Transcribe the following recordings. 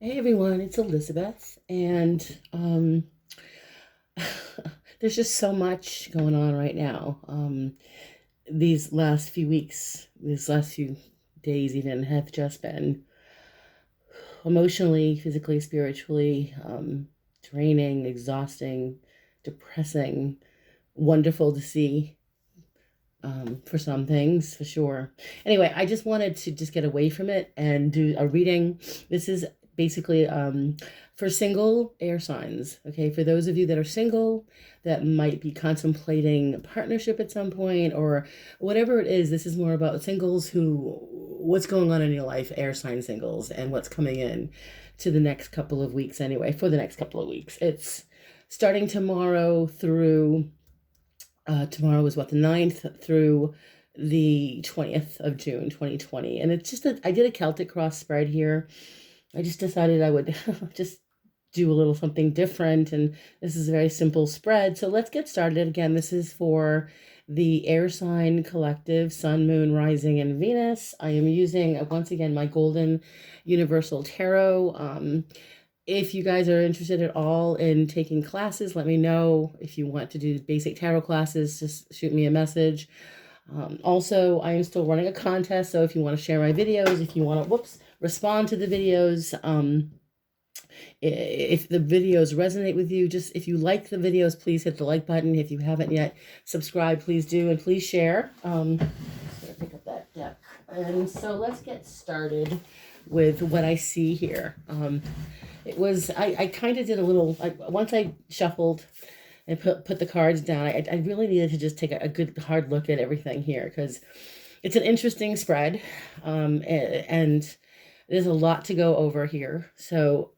Hey everyone, it's Elizabeth, and there's just so much going on right now. These last few weeks, these last few days, even have just been emotionally, physically, spiritually draining, exhausting, depressing, wonderful to see for some things, for sure. Anyway, I just wanted to just get away from it and do a reading. This is basically for single air signs. Okay, for those of you that are single, that might be contemplating a partnership at some point or whatever it is. This is more about singles who, what's going on in your life, air sign singles, and what's coming in to the next couple of weeks. Anyway, for the next couple of weeks, it's starting tomorrow through tomorrow is what, the 9th through the 20th of June 2020. And it's just I did a Celtic cross spread here. I just decided I would just do a little something different. And this is a very simple spread. So let's get started. Again, this is for the air sign collective, Sun, Moon, Rising, and Venus. I am using, once again, my Golden Universal Tarot. If you guys are interested at all in taking classes, let me know. If you want to do basic tarot classes, just shoot me a message. Also, I am still running a contest, so if you want to share my videos, if you want to, respond to the videos, if the videos resonate with you, just if you like the videos, please hit the like button. If you haven't yet subscribed, please do, and please share. Just gonna pick up that deck. And so let's get started with what I see here. I kind of did a little, once I shuffled and put the cards down, I really needed to just take a good hard look at everything here because it's an interesting spread, and there's a lot to go over here. So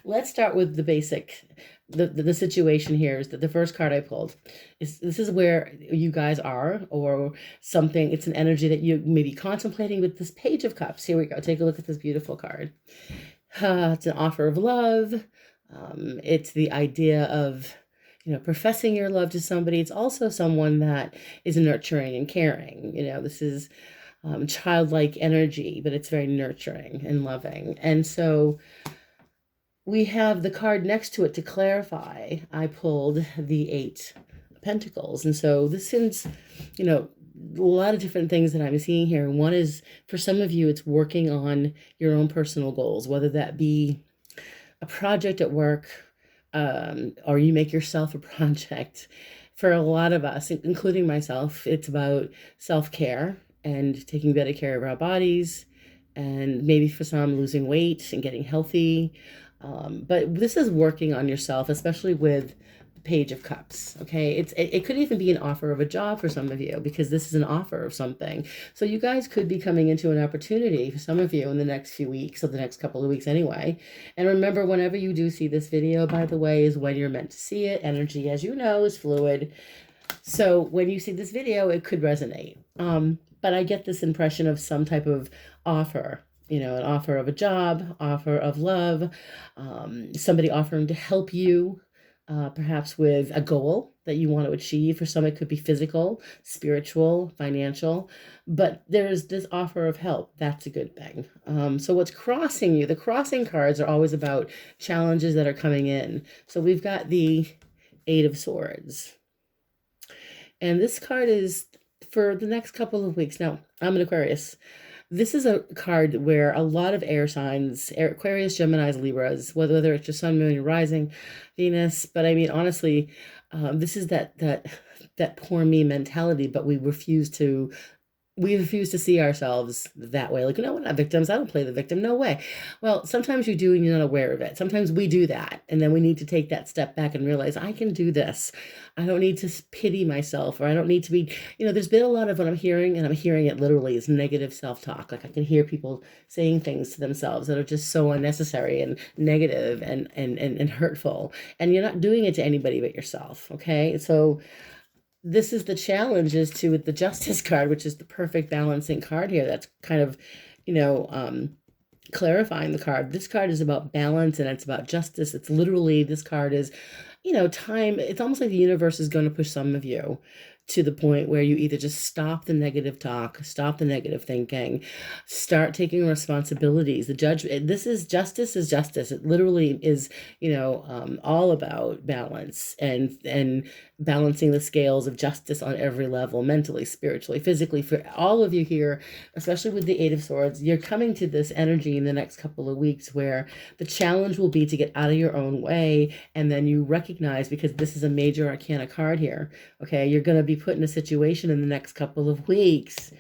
let's start with the basic. The situation here is that the first card I pulled is, this is where you guys are, or something. It's an energy that you may be contemplating with this Page of Cups. Here we go. Take a look at this beautiful card. It's an offer of love. It's the idea of, professing your love to somebody. It's also someone that is nurturing and caring. This is childlike energy, but it's very nurturing and loving. And so we have the card next to it to clarify. I pulled the Eight of Pentacles. And so this is, a lot of different things that I'm seeing here. One is, for some of you, it's working on your own personal goals, whether that be a project at work, or you make yourself a project. For a lot of us, including myself, it's about self-care and taking better care of our bodies, and maybe for some, losing weight and getting healthy. But this is working on yourself, especially with the Page of Cups. Okay, it could even be an offer of a job for some of you, because this is an offer of something. So you guys could be coming into an opportunity for some of you in the next few weeks, or the next couple of weeks anyway. And remember, whenever you do see this video, by the way, is when you're meant to see it. Energy, as you know, is fluid. So when you see this video, it could resonate. But I get this impression of some type of offer, an offer of a job, offer of love, somebody offering to help you, perhaps with a goal that you want to achieve. For some, it could be physical, spiritual, financial, but there's this offer of help. That's a good thing. So what's crossing you? The crossing cards are always about challenges that are coming in. So we've got the Eight of Swords. And this card is for the next couple of weeks. Now, I'm an Aquarius. This is a card where a lot of air signs, Aquarius, Gemini, Libras, whether it's your Sun, Moon, your Rising, Venus. But I mean, honestly, this is that poor me mentality, but we refuse to see ourselves that way. Like, no, we're not victims. I don't play the victim. No way. Well, sometimes you do and you're not aware of it. Sometimes we do that. And then we need to take that step back and realize, I can do this. I don't need to pity myself, or I don't need to be, there's been a lot of what I'm hearing, and I'm hearing it literally, is negative self-talk. Like, I can hear people saying things to themselves that are just so unnecessary and negative and hurtful. And you're not doing it to anybody but yourself. Okay. So this is the challenge, is to, with the Justice card, which is the perfect balancing card here. That's kind of, clarifying the card. This card is about balance, and it's about justice. It's literally, this card is, time. It's almost like the universe is going to push some of you to the point where you either just stop the negative talk, stop the negative thinking, start taking responsibilities. The judge, this is justice is justice. It literally is, all about balance and balancing the scales of justice on every level, mentally, spiritually, physically. For all of you here, especially with the Eight of Swords, you're coming to this energy in the next couple of weeks where the challenge will be to get out of your own way, and then you recognize, because this is a major arcana card here, okay, you're going to be put in a situation in the next couple of weeks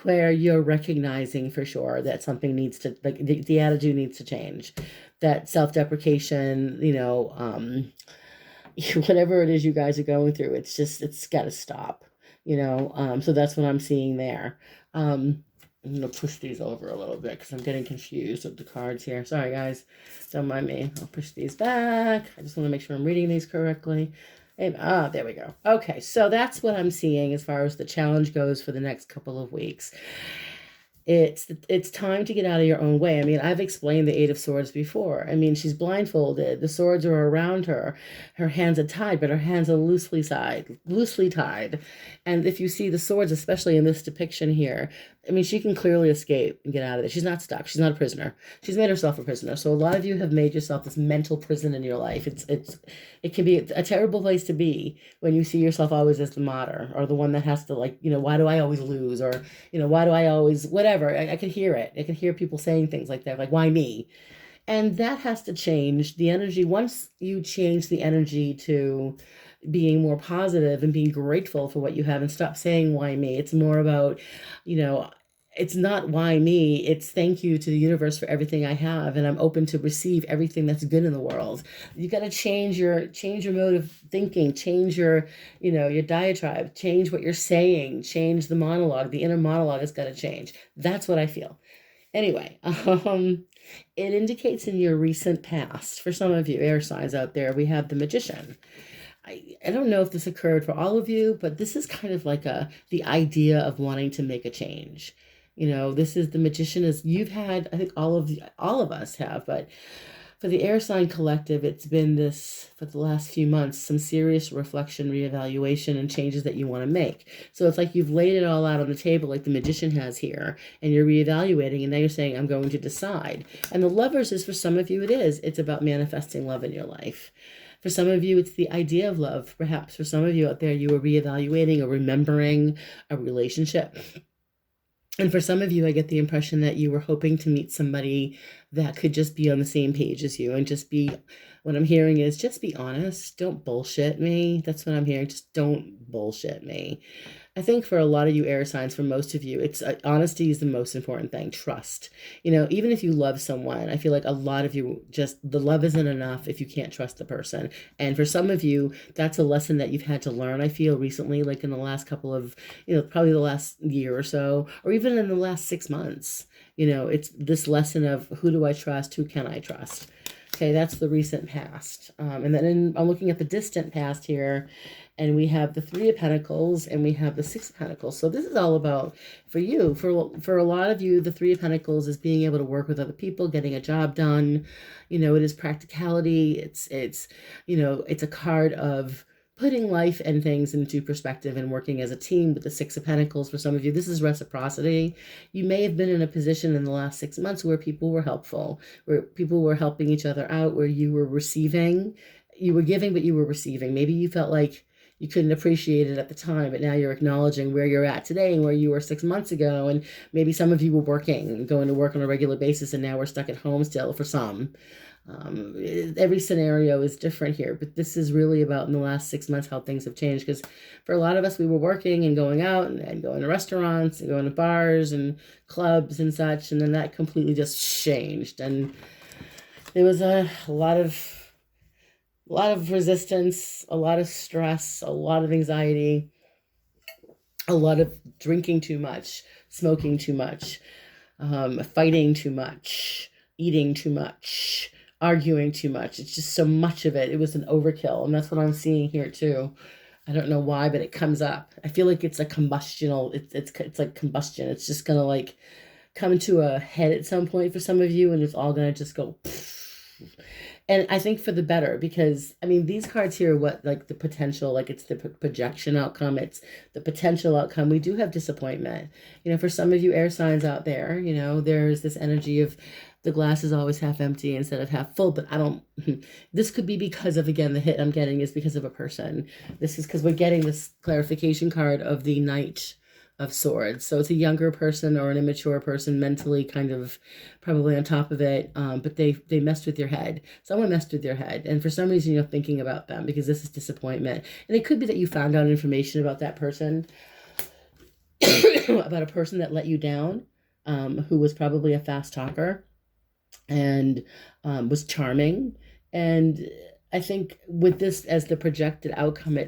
where you're recognizing for sure that something needs to, like, the attitude needs to change, that self-deprecation, whatever it is you guys are going through, it's got to stop, so that's what I'm seeing there. I'm going to push these over a little bit because I'm getting confused with the cards here. Sorry, guys. Don't mind me. I'll push these back. I just want to make sure I'm reading these correctly. And, there we go. Okay, so that's what I'm seeing as far as the challenge goes for the next couple of weeks. It's time to get out of your own way. I mean, I've explained the Eight of Swords before. I mean, she's blindfolded. The swords are around her. Her hands are tied, but her hands are loosely tied. And if you see the swords, especially in this depiction here, I mean, she can clearly escape and get out of it. She's not stuck. She's not a prisoner. She's made herself a prisoner. So a lot of you have made yourself this mental prison in your life. It can be a terrible place to be when you see yourself always as the martyr, or the one that has to, like, why do I always lose? Or, why do I always, whatever. I could hear it. I could hear people saying things like that, like, why me? And that has to change. The energy, once you change the energy to being more positive and being grateful for what you have, and stop saying why me. It's more about, it's not why me, it's thank you to the universe for everything I have, and I'm open to receive everything that's good in the world. You got to change your mode of thinking, change your diatribe, change what you're saying, change the monologue. The inner monologue has got to change. That's what I feel. Anyway, it indicates in your recent past, for some of you air signs out there, we have the Magician. I don't know if this occurred for all of you, but this is kind of like the idea of wanting to make a change. This is the Magician, as you've had, I think all of us have, but for the air sign collective, it's been this, for the last few months, some serious reflection, reevaluation, and changes that you want to make. So it's like you've laid it all out on the table like the Magician has here, and you're reevaluating, and now you're saying, I'm going to decide. And the Lovers is, for some of you, it's about manifesting love in your life. For some of you, it's the idea of love. Perhaps for some of you out there, you are reevaluating or remembering a relationship. And for some of you, I get the impression that you were hoping to meet somebody that could just be on the same page as you and just be, what I'm hearing is, just be honest. Don't bullshit me. That's what I'm hearing. Just don't bullshit me. I think for a lot of you air signs, for most of you, it's honesty is the most important thing. Trust. Even if you love someone, I feel like a lot of you, just the love isn't enough if you can't trust the person. And for some of you, that's a lesson that you've had to learn, I feel, recently, like in the last couple of, probably the last year or so, or even in the last 6 months. It's this lesson of, who do I trust? Who can I trust? Okay, that's the recent past. And then I'm looking at the distant past here, and we have the Three of Pentacles and we have the Six of Pentacles. So this is all about, for you, for a lot of you, the Three of Pentacles is being able to work with other people, getting a job done. It is practicality. It's a card of putting life and things into perspective and working as a team. With the Six of Pentacles, for some of you, this is reciprocity. You may have been in a position in the last 6 months where people were helpful, where people were helping each other out, where you were receiving, you were giving, but you were receiving. Maybe you felt like you couldn't appreciate it at the time, but now you're acknowledging where you're at today and where you were 6 months ago. And maybe some of you were working, going to work on a regular basis, and now we're stuck at home still for some. Every scenario is different here, but this is really about, in the last 6 months, how things have changed. Because for a lot of us, we were working and going out and going to restaurants and going to bars and clubs and such, and then that completely just changed. And there was a lot of resistance, a lot of stress, a lot of anxiety, a lot of drinking too much, smoking too much, fighting too much, eating too much, arguing too much. It's just so much of it. It was an overkill. And that's what I'm seeing here too. I don't know why, but it comes up. I feel like it's a combustional. It's like combustion. It's just going to like come to a head at some point for some of you. And it's all going to just go. And I think for the better, because I mean, these cards here are what, like the potential, like it's the projection outcome, it's the potential outcome. We do have disappointment. For some of you air signs out there, there's this energy of the glass is always half empty instead of half full. But I don't, this could be because of, again, the hit I'm getting is because of a person. This is because we're getting this clarification card of the Knight of Swords. So it's a younger person or an immature person, mentally kind of probably on top of it, but they messed with your head. Someone messed with your head, and for some reason you're thinking about them because this is disappointment. And it could be that you found out information about that person, about a person that let you down, who was probably a fast talker and was charming. And I think with this as the projected outcome,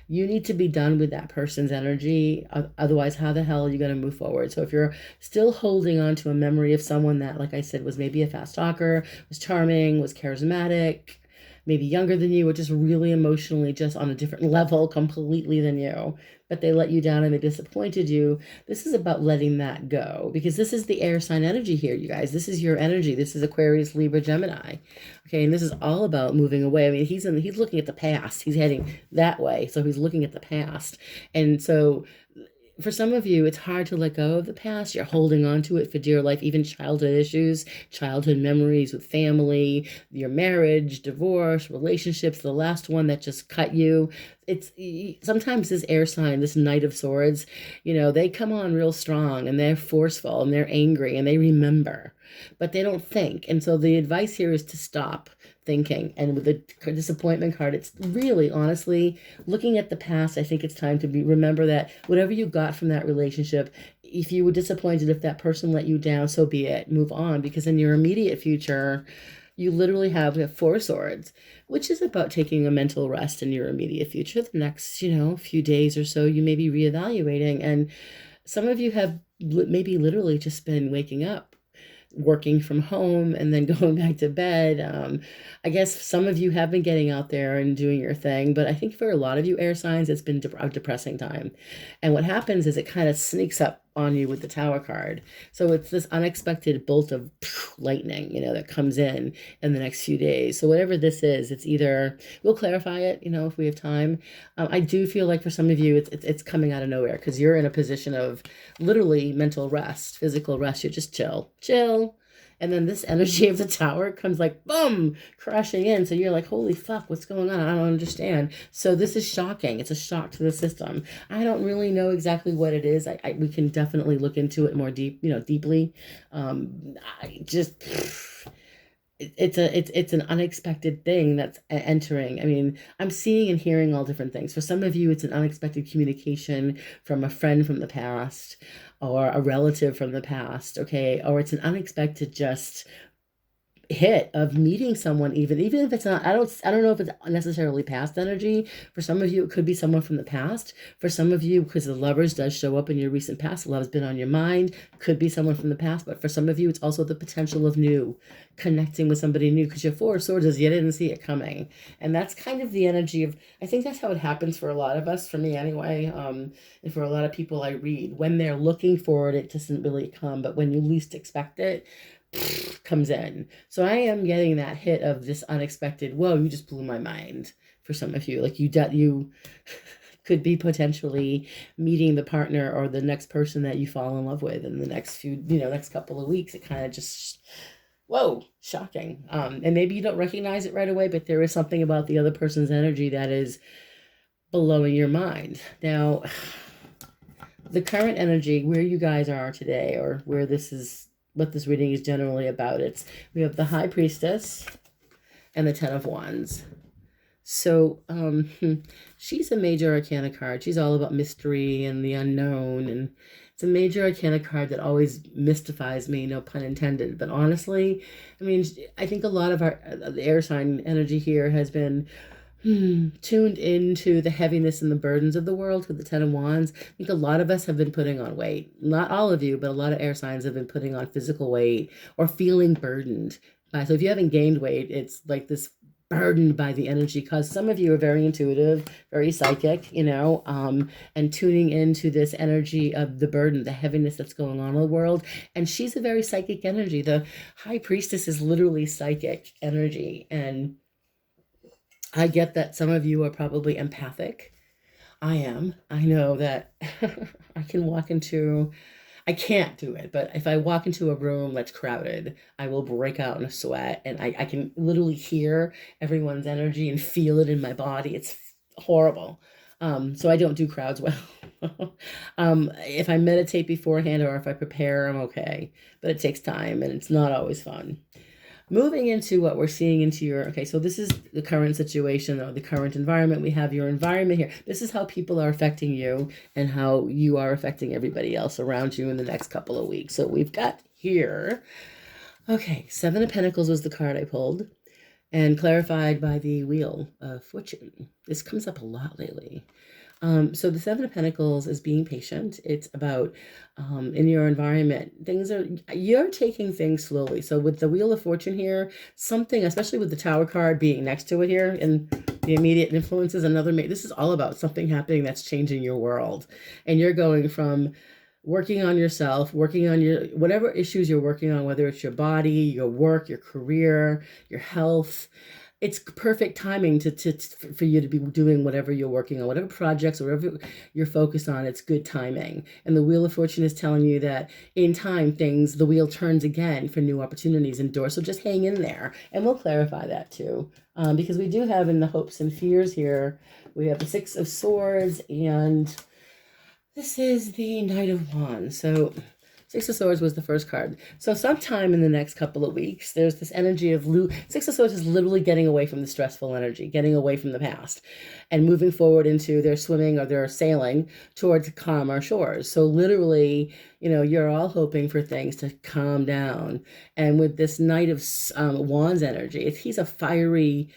you need to be done with that person's energy. Otherwise, how the hell are you going to move forward? So if you're still holding on to a memory of someone that, like I said, was maybe a fast talker, was charming, was charismatic, maybe younger than you, or just really emotionally just on a different level completely than you, but they let you down and they disappointed you. This is about letting that go, because this is the air sign energy here, you guys. This is your energy. This is Aquarius, Libra, Gemini. Okay, and this is all about moving away. I mean, he's looking at the past. He's heading that way, so he's looking at the past. And so for some of you, it's hard to let go of the past. You're holding on to it for dear life, even childhood issues, childhood memories with family, your marriage, divorce, relationships, the last one that just cut you. It's sometimes this air sign, this Knight of Swords, they come on real strong and they're forceful and they're angry and they remember, but they don't think. And so the advice here is to stop thinking. And with the disappointment card, it's really, honestly, looking at the past. I think it's time to remember that whatever you got from that relationship, if you were disappointed, if that person let you down, so be it. Move on, because in your immediate future, you literally have 4 swords, which is about taking a mental rest in your immediate future. The next, few days or so, you may be reevaluating. And some of you have maybe literally just been waking up, working from home, and then going back to bed. I guess some of you have been getting out there and doing your thing, but I think for a lot of you air signs, it's been a depressing time. And what happens is it kind of sneaks up on you with the Tower card. So it's this unexpected bolt of lightning, that comes in the next few days. So whatever this is, it's either, we'll clarify it, if we have time. I do feel like for some of you, it's coming out of nowhere, because you're in a position of literally mental rest, physical rest. You're just chill. And then this energy of the Tower comes like, boom, crashing in. So you're like, holy fuck, what's going on? I don't understand. So this is shocking. It's a shock to the system. I don't really know exactly what it is. We can definitely look into it more deeply. It's an unexpected thing that's entering. I mean, I'm seeing and hearing all different things. For some of you, it's an unexpected communication from a friend from the past or a relative from the past, okay? Or it's an unexpected just hit of meeting someone, even if it's not, I don't know if it's necessarily past energy. For some of you, it could be someone from the past. For some of you, because the Lovers does show up in your recent past, love's been on your mind, could be someone from the past. But for some of you, it's also the potential of new, connecting with somebody new, because your 4 of Swords is you didn't see it coming. And that's kind of the energy of, I think that's how it happens for a lot of us, for me anyway, and for a lot of people I read. When they're looking for it, it doesn't really come, but when you least expect it, comes in. So I am getting that hit of this unexpected, whoa, you just blew my mind. For some of you, like you could be potentially meeting the partner or the next person that you fall in love with in the next next couple of weeks. It kind of just, whoa, shocking. And maybe you don't recognize it right away, but there is something about the other person's energy that is blowing your mind. Now, the current energy, where you guys are today, or where this is, what this reading is generally about. We have the High Priestess and the 10 of Wands. So she's a major arcana card. She's all about mystery and the unknown, and it's a major arcana card that always mystifies me, no pun intended. But honestly, I mean, I think a lot of the air sign energy here has been tuned into the heaviness and the burdens of the world with the 10 of Wands. I think a lot of us have been putting on weight. Not all of you, but a lot of air signs have been putting on physical weight or feeling burdened. So if you haven't gained weight, it's like this burdened by the energy, because some of you are very intuitive, very psychic, you know, and tuning into this energy of the burden, the heaviness that's going on in the world. And she's a very psychic energy. The high priestess is literally psychic energy. And I get that some of you are probably empathic. I am. I know that I can walk into, I can't do it, but if I walk into a room that's crowded, I will break out in a sweat, and I can literally hear everyone's energy and feel it in my body. It's horrible. So I don't do crowds well. If I meditate beforehand or if I prepare, I'm okay, but it takes time and it's not always fun. Moving into what we're seeing into your, okay, so this is the current situation or the current environment. We have your environment here. This is how people are affecting you and how you are affecting everybody else around you in the next couple of weeks. So we've got here, okay, Seven of Pentacles was the card I pulled and clarified by the Wheel of Fortune. This comes up a lot lately. So the Seven of Pentacles is being patient. It's about in your environment, you're taking things slowly. So with the Wheel of Fortune here, something, especially with the Tower card being next to it here and the immediate influences, this is all about something happening that's changing your world. And you're going from working on yourself, working on your, whatever issues you're working on, whether it's your body, your work, your career, your health. It's perfect timing for you to be doing whatever you're working on, whatever projects or whatever you're focused on. It's good timing. And the Wheel of Fortune is telling you that in time, the wheel turns again for new opportunities and doors. So just hang in there. And we'll clarify that too. Because we do have in the hopes and fears here, we have the Six of Swords, and this is the Knight of Wands. So Six of Swords was the first card. So sometime in the next couple of weeks, there's this energy of Six of Swords is literally getting away from the stressful energy, getting away from the past, and moving forward into their swimming or their sailing towards calmer shores. So literally, you know, you're all hoping for things to calm down. And with this Knight of Wands energy, he's a fiery,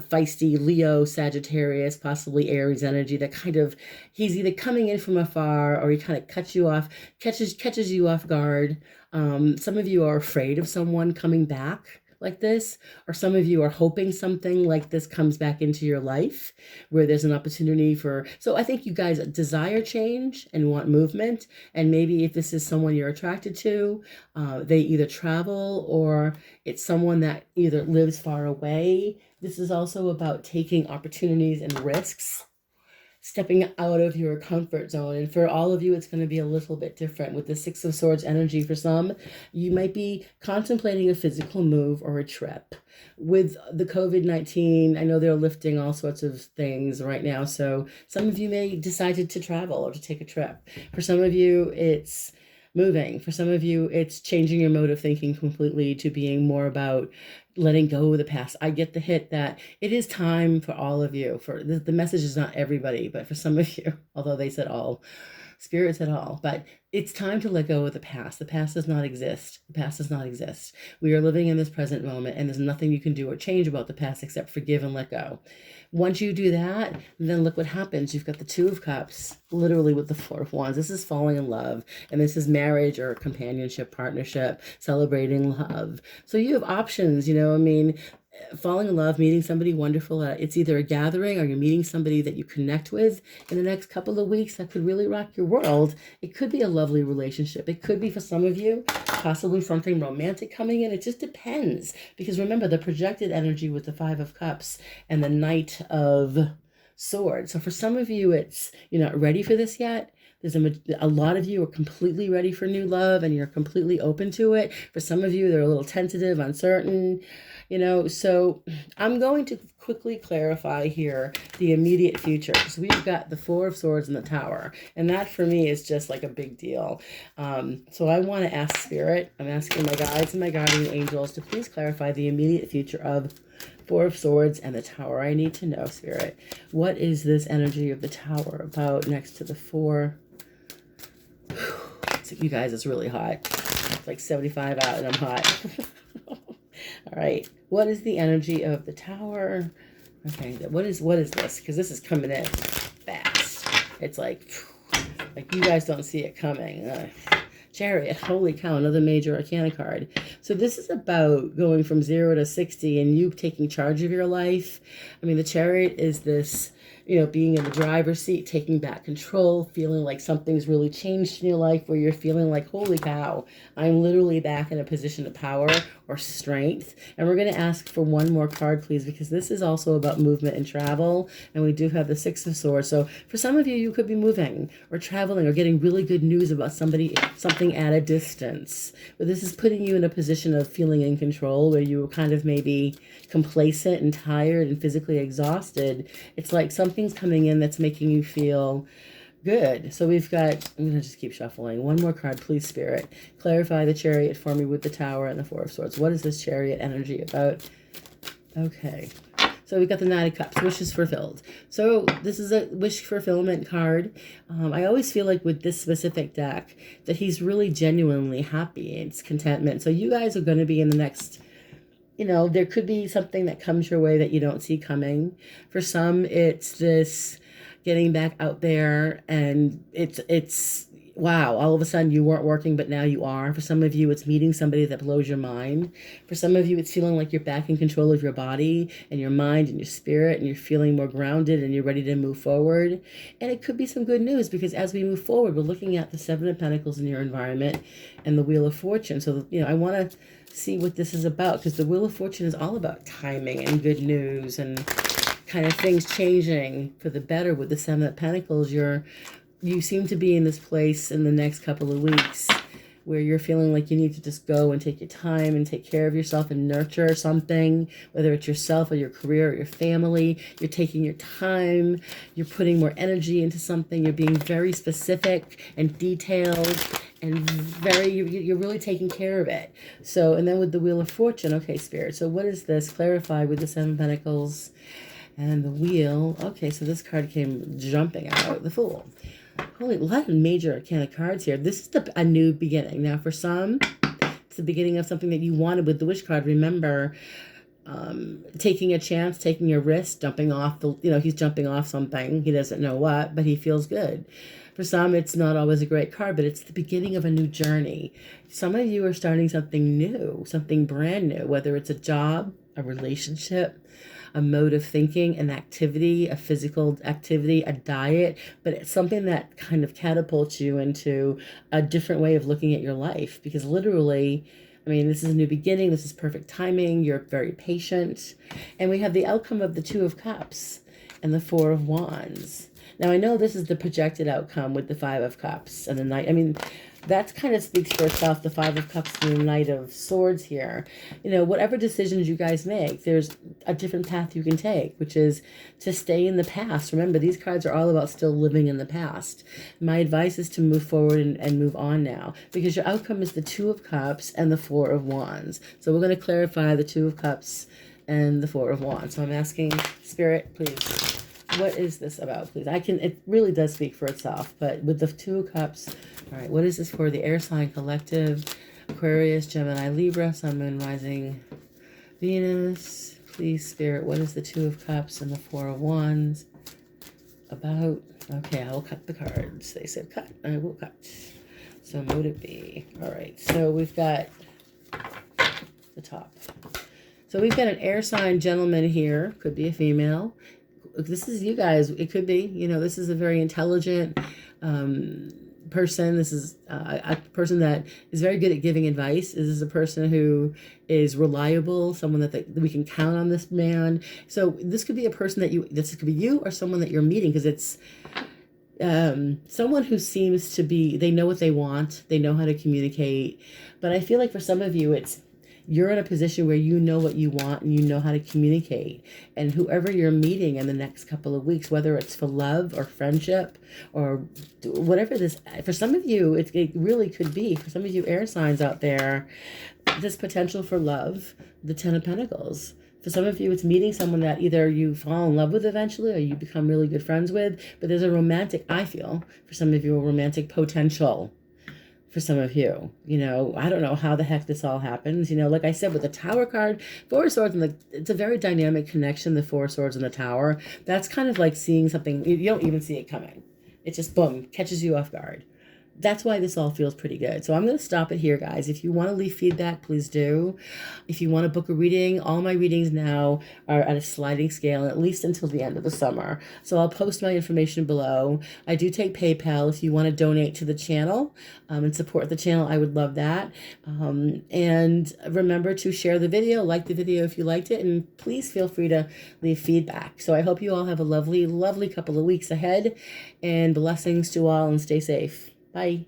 feisty Leo, Sagittarius, possibly Aries energy that he's either coming in from afar or he kind of catches you off guard. Some of you are afraid of someone coming back like this, or some of you are hoping something like this comes back into your life where there's an opportunity so I think you guys desire change and want movement. And maybe if this is someone you're attracted to, they either travel or it's someone that either lives far away. This is also about taking opportunities and risks, stepping out of your comfort zone. And for all of you, it's going to be a little bit different. With the Six of Swords energy, for some, you might be contemplating a physical move or a trip. With the COVID-19, I know they're lifting all sorts of things right now. So some of you may decide to travel or to take a trip. For some of you, it's moving. For some of you, it's changing your mode of thinking completely to being more about letting go of the past. I get the hit that it is time for all of you. For the message is not everybody, but for some of you, although they said all, Spirit said all, but it's time to let go of the past. The past does not exist. The past does not exist. We are living in this present moment, and there's nothing you can do or change about the past except forgive and let go. Once you do that, then look what happens. You've got the Two of Cups, literally with the Four of Wands. This is falling in love, and this is marriage or companionship, partnership, celebrating love. So you have options, you know, I mean, falling in love, meeting somebody wonderful. It's either a gathering or you're meeting somebody that you connect with in the next couple of weeks that could really rock your world. It could be a lovely relationship. It could be, for some of you, possibly something romantic coming in. It just depends. Because remember, the projected energy with the Five of Cups and the Knight of Swords. So for some of you, you're not ready for this yet. There's a lot of you are completely ready for new love and you're completely open to it. For some of you, they're a little tentative, uncertain, you know. So I'm going to quickly clarify here the immediate future. So we've got the Four of Swords and the Tower. And that for me is just like a big deal. So I want to ask Spirit, I'm asking my guides and my guardian angels to please clarify the immediate future of Four of Swords and the Tower. I need to know, Spirit, what is this energy of the Tower about next to the Four? So you guys, it's really hot. It's like 75 out and I'm hot. All right. What is the energy of the Tower? Okay. What is this? Because this is coming in fast. It's like you guys don't see it coming. Chariot, holy cow, another major arcana card. So this is about going from 0 to 60 and you taking charge of your life. I mean, the Chariot is this, being in the driver's seat, taking back control, feeling like something's really changed in your life, where you're feeling like, holy cow, I'm literally back in a position of power or strength. And we're going to ask for one more card, please, because this is also about movement and travel. And we do have the Six of Swords. So for some of you, you could be moving or traveling or getting really good news about something at a distance. But this is putting you in a position of feeling in control, where you were kind of maybe complacent and tired and physically exhausted. It's like something's coming in that's making you feel good. So we've got, I'm going to just keep shuffling. One more card, please, Spirit. Clarify the Chariot for me with the Tower and the Four of Swords. What is this Chariot energy about? Okay. So we've got the Knight of Cups, wishes fulfilled. So this is a wish fulfillment card. I always feel like with this specific deck that he's really genuinely happy. It's contentment. So you guys are going to be in the next, there could be something that comes your way that you don't see coming. For some, it's this getting back out there, and it's wow, all of a sudden you weren't working, but now you are. For some of you, it's meeting somebody that blows your mind. For some of you, it's feeling like you're back in control of your body and your mind and your spirit, and you're feeling more grounded and you're ready to move forward. And it could be some good news, because as we move forward, we're looking at the Seven of Pentacles in your environment and the Wheel of Fortune. So, I want to see what this is about, because the Wheel of Fortune is all about timing and good news and kind of things changing for the better. With the Seven of Pentacles, you seem to be in this place in the next couple of weeks where you're feeling like you need to just go and take your time and take care of yourself and nurture something, whether it's yourself or your career or your family. You're taking your time, you're putting more energy into something, you're being very specific and detailed, and you're really taking care of it. So, and then with the Wheel of Fortune, okay, Spirit, so what is this? Clarify with the Seven of Pentacles and the Wheel. Okay, so this card came jumping out, the Fool. Holy, a lot of major arcana cards here. This is a new beginning. Now, for some, it's the beginning of something that you wanted with the Wish card. Remember, taking a chance, taking a risk, jumping off he's jumping off something. He doesn't know what, but he feels good. For some, it's not always a great card, but it's the beginning of a new journey. Some of you are starting something new, something brand new, whether it's a job, a relationship, a mode of thinking, an activity, a physical activity, a diet, but it's something that kind of catapults you into a different way of looking at your life. Because literally, this is a new beginning. This is perfect timing. You're very patient. And we have the outcome of the Two of Cups and the Four of Wands. Now, I know this is the projected outcome with the Five of Cups and the Knight. That kind of speaks for itself, the Five of Cups and the Knight of Swords here. Whatever decisions you guys make, there's a different path you can take, which is to stay in the past. Remember, these cards are all about still living in the past. My advice is to move forward and move on now, because your outcome is the Two of Cups and the Four of Wands. So we're going to clarify the Two of Cups and the Four of Wands. So I'm asking, Spirit, please, what is this about, please? It really does speak for itself, but with the Two of Cups, all right, what is this for? The air sign collective, Aquarius, Gemini, Libra, Sun, Moon, Rising, Venus. Please, Spirit, what is the Two of Cups and the Four of Wands about? Okay, I will cut the cards. They said cut. I will cut. So mote it be. All right, so we've got the top. So we've got an air sign gentleman here. Could be a female. This is you guys. It could be, this is a very intelligent person. This is a person that is very good at giving advice. This is a person who is reliable, someone that we can count on this man. So this could be a person this could be you or someone that you're meeting, because it's someone who seems to be, they know what they want. They know how to communicate. But I feel like for some of you, you're in a position where you know what you want and you know how to communicate. And whoever you're meeting in the next couple of weeks, whether it's for love or friendship or whatever this, for some of you, it really could be, for some of you air signs out there, this potential for love, the Ten of Pentacles. For some of you, it's meeting someone that either you fall in love with eventually or you become really good friends with. But there's a romantic, I feel, for some of you, a romantic potential. For some of you, I don't know how the heck this all happens. Like I said, with the Tower card, Four of Swords, and it's a very dynamic connection, the Four of Swords and the Tower. That's kind of like seeing something, you don't even see it coming. It just, boom, catches you off guard. that's why this all feels pretty good. So I'm going to stop it here, guys. If you want to leave feedback, please do. If you want to book a reading, all my readings now are at a sliding scale, at least until the end of the summer. So I'll post my information below. I do take PayPal if you want to donate to the channel and support the channel. I would love that. And remember to share the video, like the video if you liked it, and please feel free to leave feedback. So I hope you all have a lovely, lovely couple of weeks ahead, and blessings to all, and stay safe. Bye.